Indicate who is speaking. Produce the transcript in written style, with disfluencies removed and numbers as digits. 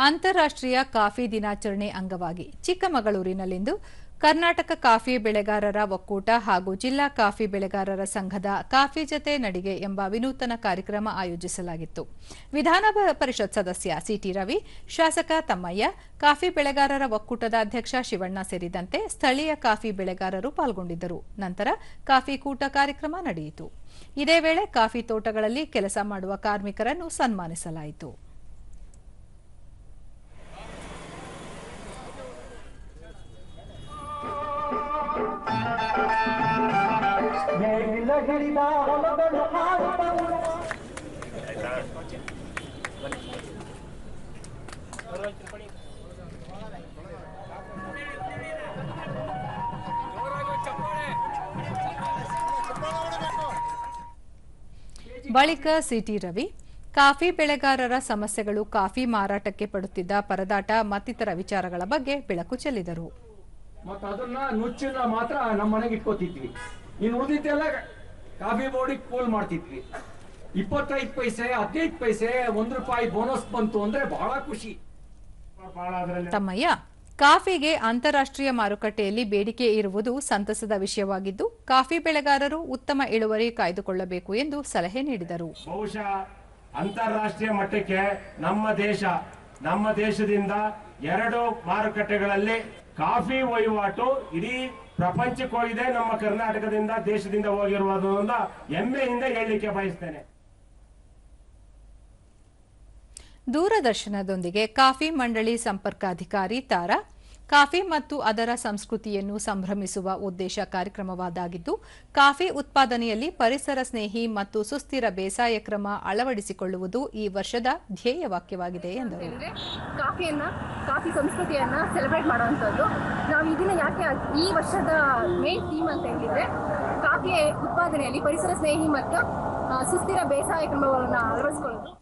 Speaker 1: ಅಂತಾರಾಷ್ಟ್ರೀಯ ಕಾಫಿ ದಿನಾಚರಣೆ ಅಂಗವಾಗಿ ಚಿಕ್ಕಮಗಳೂರಿನಲ್ಲಿಂದು ಕರ್ನಾಟಕ ಕಾಫಿ ಬೆಳೆಗಾರರ ಒಕ್ಕೂಟ ಹಾಗೂ ಜಿಲ್ಲಾ ಕಾಫಿ ಬೆಳೆಗಾರರ ಸಂಘದ ಕಾಫಿ ಜತೆ ನಡಿಗೆ ಎಂಬ ವಿನೂತನ ಕಾರ್ಯಕ್ರಮ ಆಯೋಜಿಸಲಾಗಿತ್ತು. ವಿಧಾನ ಪರಿಷತ್ ಸದಸ್ಯ ಸಿಟಿ ರವಿ, ಶಾಸಕ ತಮ್ಮಯ್ಯ, ಕಾಫಿ ಬೆಳೆಗಾರರ ಒಕ್ಕೂಟದ ಅಧ್ಯಕ್ಷ ಶಿವಣ್ಣ ಸೇರಿದಂತೆ ಸ್ಥಳೀಯ ಕಾಫಿ ಬೆಳೆಗಾರರು ಪಾಲ್ಗೊಂಡಿದ್ದರು. ನಂತರ ಕಾಫಿ ಕೂಟ ಕಾರ್ಯಕ್ರಮ ನಡೆಯಿತು. ಇದೇ ವೇಳೆ ಕಾಫಿ ತೋಟಗಳಲ್ಲಿ ಕೆಲಸ ಮಾಡುವ ಕಾರ್ಮಿಕರನ್ನು ಸನ್ಮಾನಿಸಲಾಯಿತು. ಬಳಿಕ ಸಿಟಿ ರವಿ ಕಾಫಿ ಬೆಳೆಗಾರರ ಸಮಸ್ಯೆಗಳು, ಕಾಫಿ ಮಾರಾಟಕ್ಕೆ ಪಡುತ್ತಿದ್ದ ಪರದಾಟ ಮತ್ತಿತರ ವಿಚಾರಗಳ ಬಗ್ಗೆ ಬೆಳಕು ಚೆಲ್ಲಿದರು.
Speaker 2: ಮತ್ತು ಅದನ್ನ ನುಚ್ಚನ್ನ ಮಾತ್ರ ನಮ್ಮ ಮನೆಗೆ ಇಟ್ಕೋತಿದ್ವಿ. ಇನ್ನು ಉಳಿದಿದ್ದೆಲ್ಲ ಕಾಫಿ ಬೋರ್ಡಿಗೆ ಪೋಲ್ ಮಾಡ್ತಿದ್ವಿ. 25 ಪೈಸೆ, 15 ಪೈಸೆ, ₹1 ಬೋನಸ್ ಬಂತು ಅಂದ್ರೆ ಬಹಳ ಖುಷಿ.
Speaker 1: ತಮ್ಮಯ್ಯ, ಕಾಫಿಗೆ ಅಂತಾರಾಷ್ಟ್ರೀಯ ಮಾರುಕಟ್ಟೆಯಲ್ಲಿ ಬೇಡಿಕೆ ಇರುವುದು ಸಂತಸದ ವಿಷಯವಾಗಿದ್ದು, ಕಾಫಿ ಬೆಳೆಗಾರರು ಉತ್ತಮ ಇಳುವರಿ ಕಾಯ್ದುಕೊಳ್ಳಬೇಕು ಎಂದು ಸಲಹೆ ನೀಡಿದರು.
Speaker 3: ಬಹುಶಃ ಅಂತಾರಾಷ್ಟ್ರೀಯ ಮಟ್ಟಕ್ಕೆ ನಮ್ಮ ದೇಶದಿಂದ 2 ಮಾರುಕಟ್ಟೆಗಳಲ್ಲಿ ಕಾಫಿ ವಹಿವಾಟು ಇಡೀ ಪ್ರಪಂಚಕ್ಕೆ ಹೋಗಿದೆ. ನಮ್ಮ ಕರ್ನಾಟಕದಿಂದ ದೇಶದಿಂದ ಹೋಗಿರುವುದರಿಂದ ಹೆಮ್ಮೆಯಿಂದ ಹೇಳಲಿಕ್ಕೆ ಬಯಸ್ತೇನೆ.
Speaker 1: ದೂರದರ್ಶನದೊಂದಿಗೆ ಕಾಫಿ ಮಂಡಳಿ ಸಂಪರ್ಕಾಧಿಕಾರಿ ತಾರಾ, ಕಾಫಿ ಮತ್ತು ಅದರ ಸಂಸ್ಕೃತಿಯನ್ನು ಸಂಭ್ರಮಿಸುವ ಉದ್ದೇಶ ಕಾರ್ಯಕ್ರಮವಾದಾಗಿದ್ದು, ಕಾಫಿ ಉತ್ಪಾದನೆಯಲ್ಲಿ ಪರಿಸರ ಸ್ನೇಹಿ ಮತ್ತು ಸುಸ್ಥಿರ ಬೇಸಾಯ ಕ್ರಮ ಅಳವಡಿಸಿಕೊಳ್ಳುವುದು ಈ ವರ್ಷದ ಧ್ಯೇಯವಾಕ್ಯವಾಗಿದೆ ಎಂದರು.
Speaker 4: ಕಾಫಿ ಸಂಸ್ಕೃತಿಯನ್ನ ಸೆಲೆಬ್ರೇಟ್ ಮಾಡುವಂಥದ್ದು. ನಾವು ಇದನ್ನ ಯಾಕೆ ಈ ವರ್ಷದ ಮೇನ್ ಥೀಮ್ ಅಂತ ಹೇಳಿದ್ರೆ, ಕಾಫಿ ಉತ್ಪಾದನೆಯಲ್ಲಿ ಪರಿಸರ ಸ್ನೇಹಿ ಮತ್ತು ಸುಸ್ಥಿರ ಬೇಸಾಯ ಕ್ರಮಗಳನ್ನು ಅಳವಡಿಸಿಕೊಳ್ಳುವುದು.